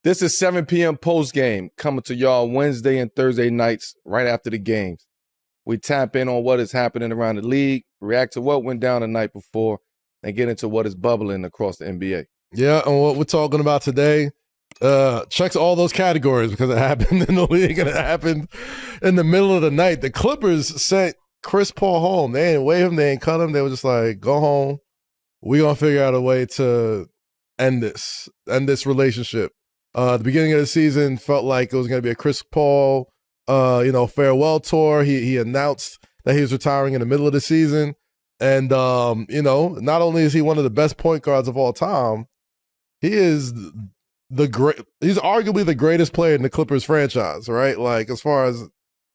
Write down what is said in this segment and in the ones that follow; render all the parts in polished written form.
This is 7 p.m. postgame coming to y'all Wednesday and Thursday nights right after the games. We tap in on what is happening around the league, react to what went down the night before, and get into what is bubbling across the NBA. Yeah, and what we're talking about today checks all those categories because it happened in the league and it happened in the middle of the night. The Clippers sent Chris Paul home. They didn't waive him. They didn't cut him. They were just like, go home. We're going to figure out a way to end this relationship. The beginning of the season felt like it was going to be a Chris Paul, farewell tour. He announced that he was retiring in the middle of the season. And, not only is he one of the best point guards of all time, he is he's arguably the greatest player in the Clippers franchise, right? Like, as far as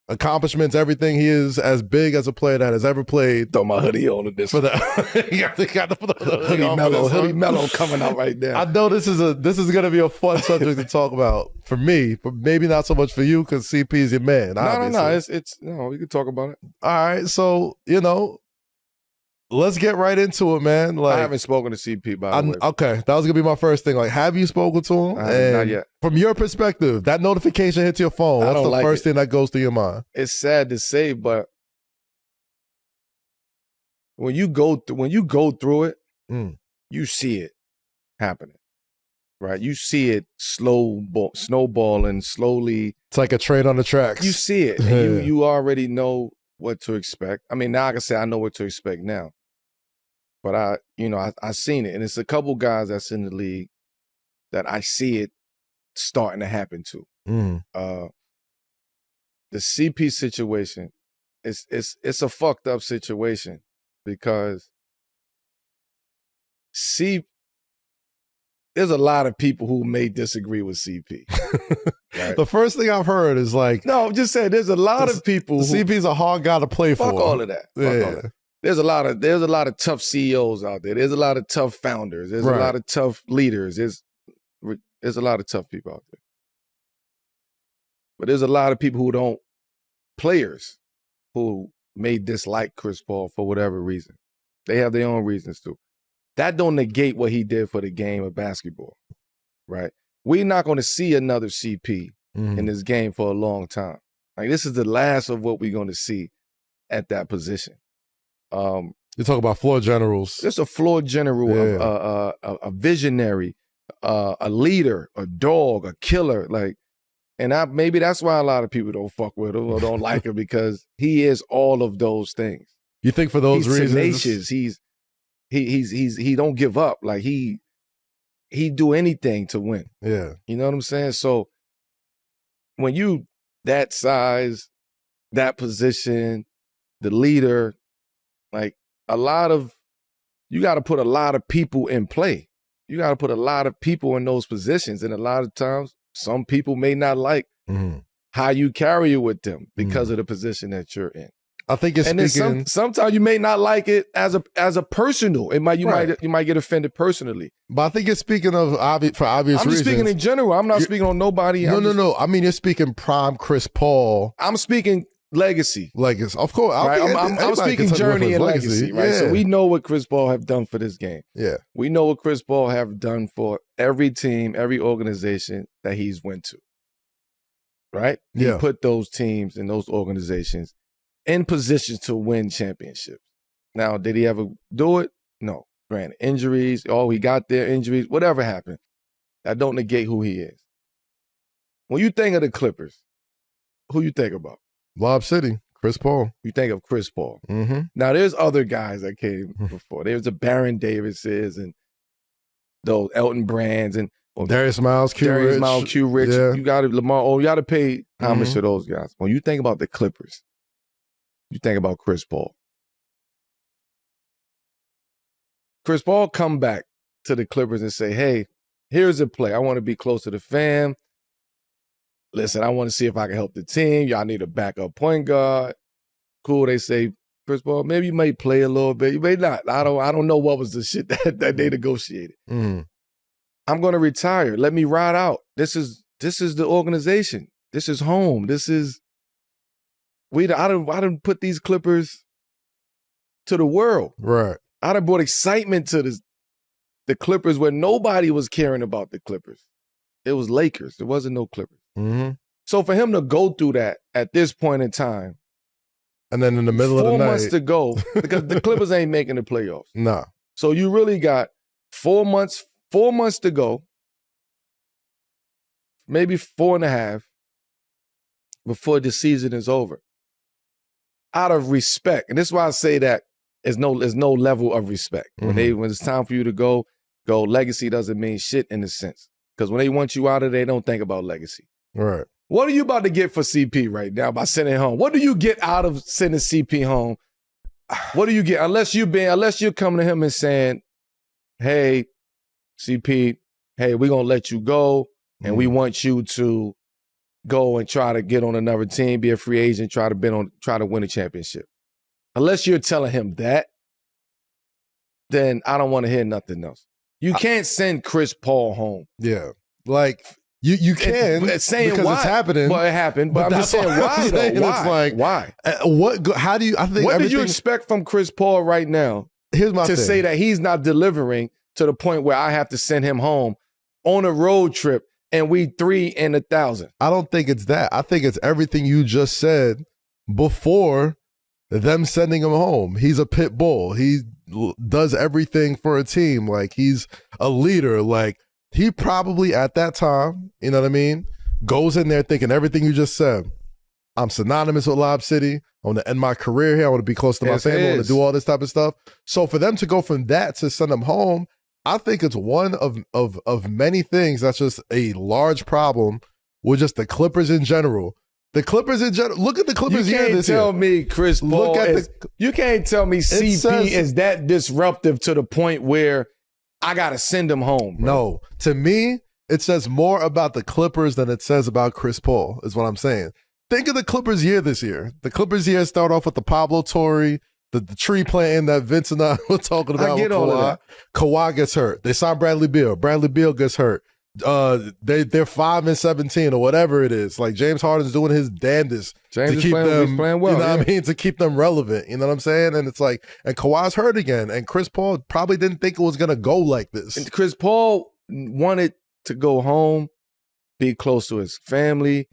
accomplishments, everything, he is as big as a player that has ever played. Throw my hoodie on in this. For the, you got to put the hoodie Melo coming out right there. I know this is going to be a fun subject to talk about for me, but maybe not so much for you because CP is your man. No, we can talk about it. All right, so let's get right into it, man. Like, I haven't spoken to CP, by the way. Okay, that was going to be my first thing. Like, have you spoken to him? Not yet. From your perspective, that notification hits your phone. What's the first thing that goes through your mind? It's sad to say, but when you go through it, you see it happening, right? You see it snowballing slowly. It's like a train on the tracks. You see it. And you already know what to expect. I mean, now I can say I know what to expect now. But I seen it. And it's a couple guys that's in the league that I see it starting to happen to. The CP situation, it's a fucked up situation because there's a lot of people who may disagree with CP. Right? The first thing I've heard is like, no, I'm just saying there's a lot of people. CP's a hard guy to play for. Fuck all of that. Fuck all of that. There's a lot of tough CEOs out there. There's a lot of tough founders. There's a lot of tough leaders. There's a lot of tough people out there. But there's a lot of people players who may dislike Chris Paul for whatever reason. They have their own reasons too. That don't negate what he did for the game of basketball, right? We're not going to see another CP in this game for a long time. Like, this is the last of what we're going to see at that position. You talk about floor generals. Just a floor general, a visionary, a leader, a dog, a killer. Like, and maybe that's why a lot of people don't fuck with him or don't like him because he is all of those things. You think for those reasons? He's tenacious. He don't give up. Like he do anything to win. Yeah, you know what I'm saying. So when you that size, that position, the leader. Like you got to put a lot of people in play. You got to put a lot of people in those positions. And a lot of times, some people may not like how you carry it with them because of the position that you're in. I think it's speaking. Sometimes you may not like it as a personal. You might get offended personally. But I think it's speaking of for obvious reasons. I'm just speaking in general. I'm not speaking on nobody. No. I mean, you're speaking prime Chris Paul. I'm speaking legacy, of course. Right? I'm speaking journey and legacy, right? Yeah. So we know what Chris Paul have done for this game. Yeah, we know what Chris Paul have done for every team, every organization that he's went to. Right? He put those teams and those organizations in positions to win championships. Now, did he ever do it? No. Granted, injuries. He got there. Injuries. Whatever happened, that don't negate who he is. When you think of the Clippers, who you think about? Lob City, Chris Paul. You think of Chris Paul. Mm-hmm. Now, there's other guys that came before. There's the Baron Davises and those Elton Brands and Darius Miles, Q Rich. Yeah. You got to Lamar. You got to pay homage to those guys. When you think about the Clippers, you think about Chris Paul. Chris Paul come back to the Clippers and say, "Hey, here's a play. I want to be close to the fam. Listen, I want to see if I can help the team. Y'all need a backup point guard." Cool. They say, Chris Paul, maybe you may play a little bit. You may not. I don't know what was the shit that they negotiated. I'm going to retire. Let me ride out. This is the organization. This is home. This is I done put these Clippers to the world. Right. I done brought excitement to the Clippers where nobody was caring about the Clippers. It was Lakers. It wasn't no Clippers. Mm-hmm. So for him to go through that at this point in time, and then in the middle of the night, 4 months to go, because the Clippers ain't making the playoffs. Nah. So you really got 4 months to go, maybe 4.5 before the season is over. Out of respect, and this is why I say that there's no level of respect. When it's time for you to go, legacy doesn't mean shit in a sense. Because when they want you out of there, they don't think about legacy. Right. What are you about to get for CP right now by sending him home? What do you get out of sending CP home? What do you get? Unless you're coming to him and saying, hey, CP, hey, we're going to let you go, and we want you to go and try to get on another team, be a free agent, try to win a championship. Unless you're telling him that, then I don't want to hear nothing else. You can't send Chris Paul home. Yeah. Like, you can, saying because why, it's happening. Well, it happened, but I'm just saying why, though? Why? It's like, why? How do you, I think what did you expect from Chris Paul right now to say that he's not delivering to the point where I have to send him home on a road trip and we 3 in 1,000? I don't think it's that. I think it's everything you just said before them sending him home. He's a pit bull. He does everything for a team. Like, he's a leader. Like, he probably at that time, you know what I mean, goes in there thinking everything you just said. I'm synonymous with Lob City. I want to end my career here. I want to be close to my family. I want to do all this type of stuff. So for them to go from that to send him home, I think it's one of many things that's just a large problem with just the Clippers in general. The Clippers in general. Look at the Clippers here this year. You can't tell me Chris Paul you can't tell me CP is that disruptive to the point where I got to send him home, bro. No. To me, it says more about the Clippers than it says about Chris Paul, is what I'm saying. Think of the Clippers year this year. The Clippers year start off with the Pablo Torre, the tree planting that Vince and I were talking about. I get all of that. Kawhi gets hurt. They sign Bradley Beal. Bradley Beal gets hurt. They're 5-17 or whatever it is. Like, James Harden's doing his damnedest to keep them playing well. You know what I mean? To keep them relevant. You know what I'm saying? And it's like, and Kawhi's hurt again. And Chris Paul probably didn't think it was gonna go like this. And Chris Paul wanted to go home, be close to his family,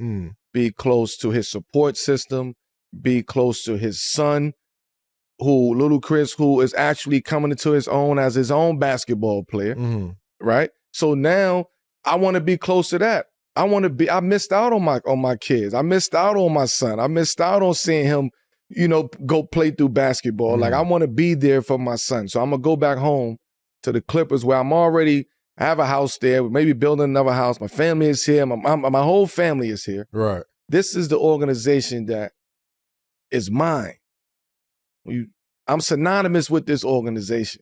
be close to his support system, be close to his son, little Chris, who is actually coming into his own as his own basketball player, right? So now I want to be close to that. I missed out on my kids. I missed out on my son. I missed out on seeing him, go play through basketball. Like, I want to be there for my son. So I'm going to go back home to the Clippers where I have a house there, maybe building another house. My family is here. My whole family is here. Right. This is the organization that is mine. I'm synonymous with this organization.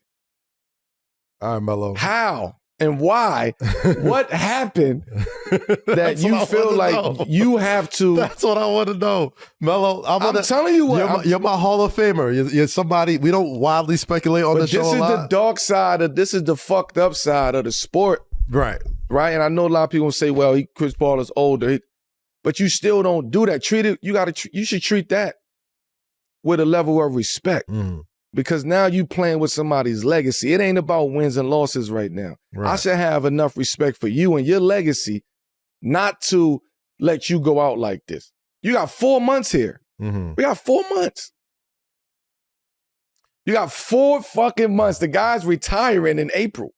All right, Melo. How and why? What happened that you feel like you have to? That's what I want to know, Melo. I'm telling you what. You're my Hall of Famer. You're somebody we don't wildly speculate on the show. This is the dark side this is the fucked up side of the sport. Right. Right. And I know a lot of people say, well, Chris Paul is older, but you still don't do that. You should treat that with a level of respect. Because now you playing with somebody's legacy. It ain't about wins and losses right now. Right. I should have enough respect for you and your legacy not to let you go out like this. You got 4 months here. We got 4 months. You got 4 fucking months. The guy's retiring in April.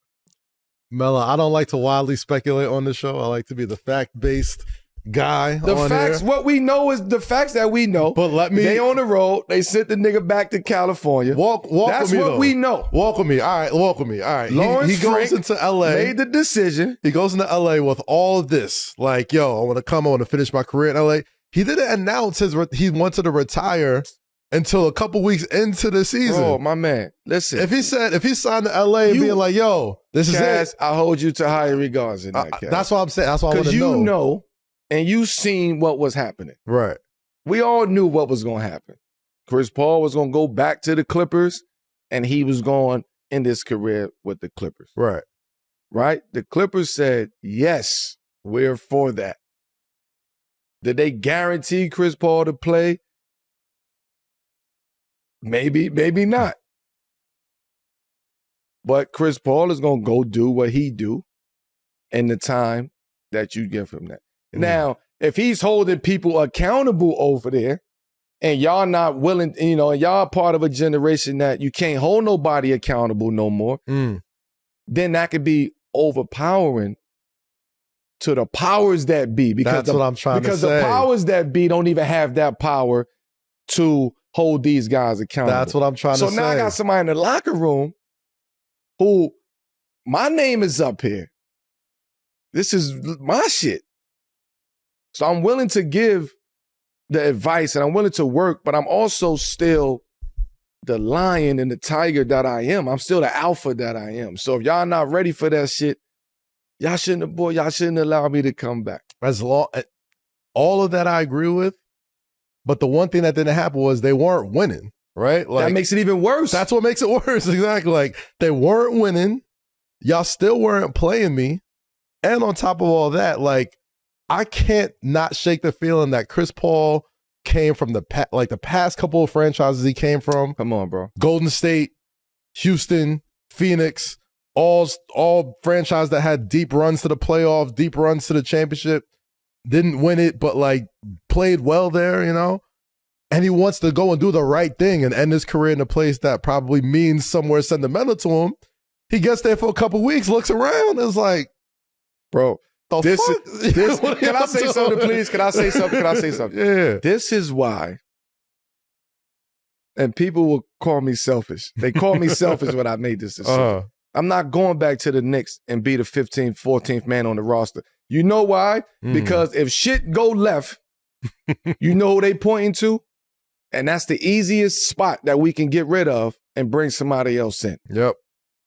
Melo, I don't like to wildly speculate on the show. I like to be the fact-based guy. What we know is the facts that we know. But they on the road. They sent the nigga back to California. Walk That's with me, what we know. Walk with me. All right, walk with me. All right. Lawrence he goes into LA. Made the decision. He goes into LA with all of this. Like, yo, I want to finish my career in LA. He didn't announce he wanted to retire until a couple weeks into the season. Bro, my man, listen. If he signed to LA and being like, yo, this is it. I hold you to higher regards in that case. That's what I'm saying. That's what I want to know. Because you know. And you seen what was happening. Right. We all knew what was going to happen. Chris Paul was going to go back to the Clippers, and he was going to end his career with the Clippers. Right. Right? The Clippers said, yes, we're for that. Did they guarantee Chris Paul to play? Maybe, maybe not. But Chris Paul is going to go do what he do in the time that you get from that. Now, if he's holding people accountable over there and y'all not willing, and y'all part of a generation that you can't hold nobody accountable no more, then that could be overpowering to the powers that be. Because that's what I'm trying to say. Because the powers that be don't even have that power to hold these guys accountable. That's what I'm trying to say. So now I got somebody in the locker room who, my name is up here. This is my shit. So I'm willing to give the advice and I'm willing to work, but I'm also still the lion and the tiger that I am. I'm still the alpha that I am. So if y'all not ready for that shit, y'all shouldn't allow me to come back. All of that I agree with, but the one thing that didn't happen was they weren't winning, right? Like, that makes it even worse. That's what makes it worse, exactly. Like, they weren't winning. Y'all still weren't playing me. And on top of all that, like, I can't not shake the feeling that Chris Paul came from the past couple of franchises he came from. Come on, bro. Golden State, Houston, Phoenix, all franchise that had deep runs to the playoffs, deep runs to the championship. Didn't win it, but like played well there, And he wants to go and do the right thing and end his career in a place that probably means somewhere sentimental to him. He gets there for a couple weeks, looks around, and is like, bro, can I say something, please? Can I say something? Yeah. This is why, and people will call me selfish. They call me selfish when I made this decision. I'm not going back to the Knicks and be the 15th, 14th man on the roster. You know why? Because if shit go left, you know who they pointing to? And that's the easiest spot that we can get rid of and bring somebody else in. Yep.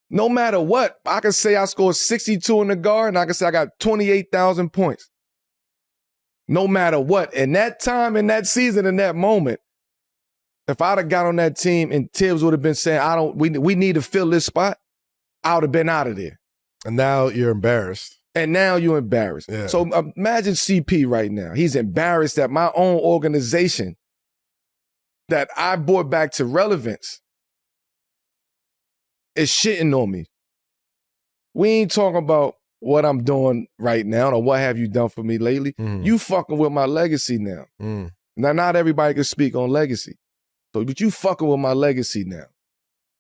No matter what, I can say I scored 62 in the guard and I can say I got 28,000 points. No matter what. In that time, in that season, in that moment, if I'd have got on that team and Tibbs would have been saying, we need to fill this spot, I would have been out of there. And now you're embarrassed. And now you're embarrassed. Yeah. So imagine CP right now. He's embarrassed that my own organization that I brought back to relevance is shitting on me. We ain't talking about what I'm doing right now or what have you done for me lately. You fucking with my legacy now. Now, not everybody can speak on legacy. But you fucking with my legacy now.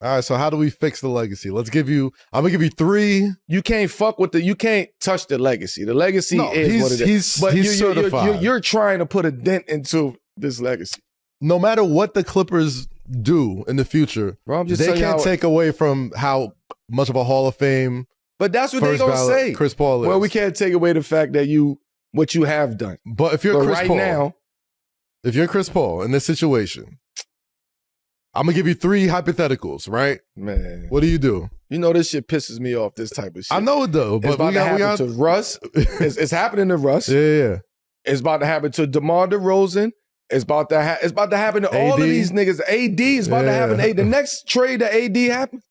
All right, so how do we fix the legacy? I'm gonna give you 3. You can't you can't touch the legacy. The legacy is what it is. But he's certified. You're trying to put a dent into this legacy. No matter what the Clippers do in the future, bro, they can't take away from how much of a Hall of Fame. But that's what they're gonna say. Chris Paul is. Well, we can't take away the fact that what you have done. But if you're if you're Chris Paul in this situation, I'm gonna give you 3 hypotheticals, right? Man, what do you do? You know this shit pisses me off. This type of shit. I know it though, but it's about to happen to Russ. It's happening to Russ. Yeah. It's about to happen to DeMar DeRozan. It's about to happen to all of these niggas. AD is about to happen. The next trade that AD happens,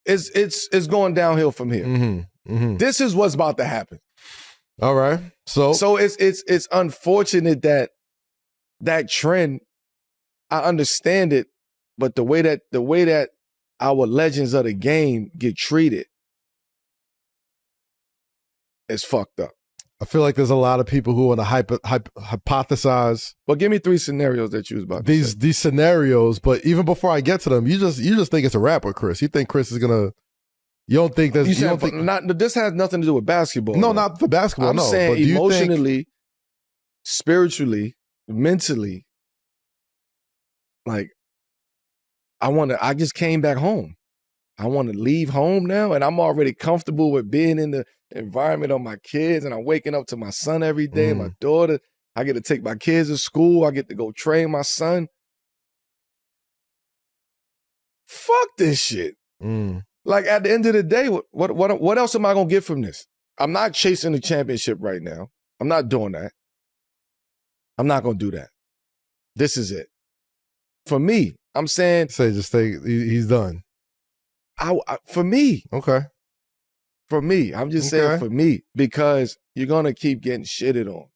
it's going downhill from here. This is what's about to happen. All right. So it's unfortunate that trend. I understand it, but the way that our legends of the game get treated is fucked up. I feel like there's a lot of people who want to hypothesize. Well, give me 3 scenarios that you was about to say. These scenarios, but even before I get to them, you just think it's a wrap with Chris. You think Chris is gonna? You don't think there's? This has nothing to do with basketball. No, not for basketball. I'm saying emotionally, spiritually, mentally. Like, I just came back home. I want to leave home now, and I'm already comfortable with being in the environment of my kids, and I'm waking up to my son every day, my daughter. I get to take my kids to school. I get to go train my son. Fuck this shit. Like, at the end of the day, what else am I going to get from this? I'm not chasing the championship right now. I'm not doing that. I'm not going to do that. This is it. For me, I'm saying... he's done. For me. Okay. For me. I'm just saying for me, because you're going to keep getting shitted on.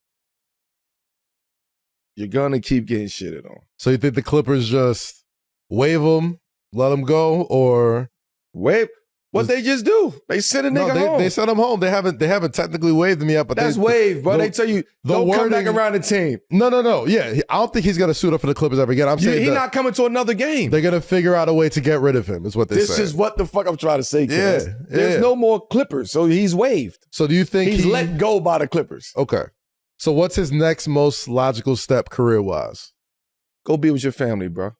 You're going to keep getting shitted on. So you think the Clippers just waive him, let him go, or... What they just do? They send a nigga home. They sent him home. They haven't technically waived him yet, but that's waived, bro. They tell you don't come back around the team. No. Yeah, I don't think he's gonna suit up for the Clippers ever again. I'm saying he's not coming to another game. They're gonna figure out a way to get rid of him. Is what they say. This is what the fuck I'm trying to say. Kaz. There's no more Clippers, so he's waived. So do you think he's let go by the Clippers? Okay. So what's his next most logical step career-wise? Go be with your family, bro.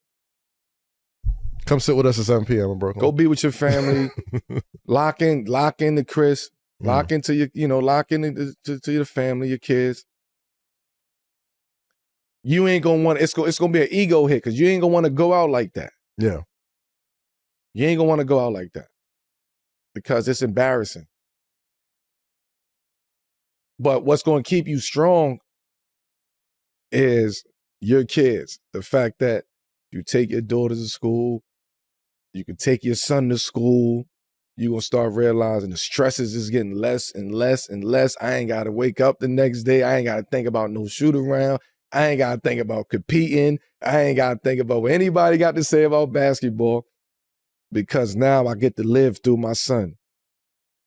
Come sit with us at 7 p.m. in Brooklyn. Go be with your family. lock in to Chris. Lock into your, lock in to your family, your kids. You ain't gonna want it's gonna be an ego hit because you ain't gonna want to go out like that. Yeah. You ain't gonna want to go out like that because it's embarrassing. But what's gonna keep you strong is your kids. The fact that you take your daughter to school, you can take your son to school, you're going to start realizing the stresses is getting less and less and less. I ain't got to wake up the next day. I ain't got to think about no shoot around. I ain't got to think about competing. I ain't got to think about what anybody got to say about basketball because now I get to live through my son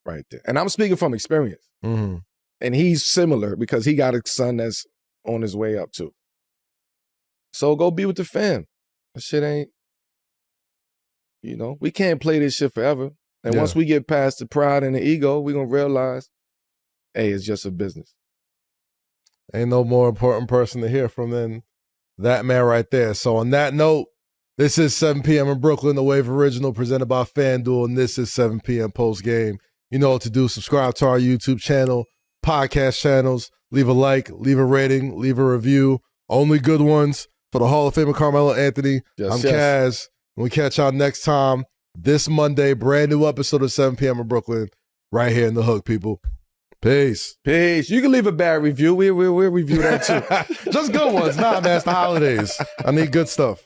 right there. And I'm speaking from experience. Mm-hmm. And he's similar because he got a son that's on his way up too. So go be with the fam. That shit ain't, we can't play this shit forever. And once we get past the pride and the ego, we're going to realize, hey, it's just a business. Ain't no more important person to hear from than that man right there. So on that note, this is 7 p.m. in Brooklyn, the Wave Original presented by FanDuel, and this is 7 p.m. Postgame. You know what to do. Subscribe to our YouTube channel, podcast channels, leave a like, leave a rating, leave a review. Only good ones for the Hall of Famer Carmelo Anthony. I'm Kaz. And we catch y'all next time this Monday. Brand new episode of 7 p.m. in Brooklyn right here in the Hook, people. Peace. Peace. You can leave a bad review. We'll review that too. Just good ones. Nah, man, it's the holidays. I need good stuff.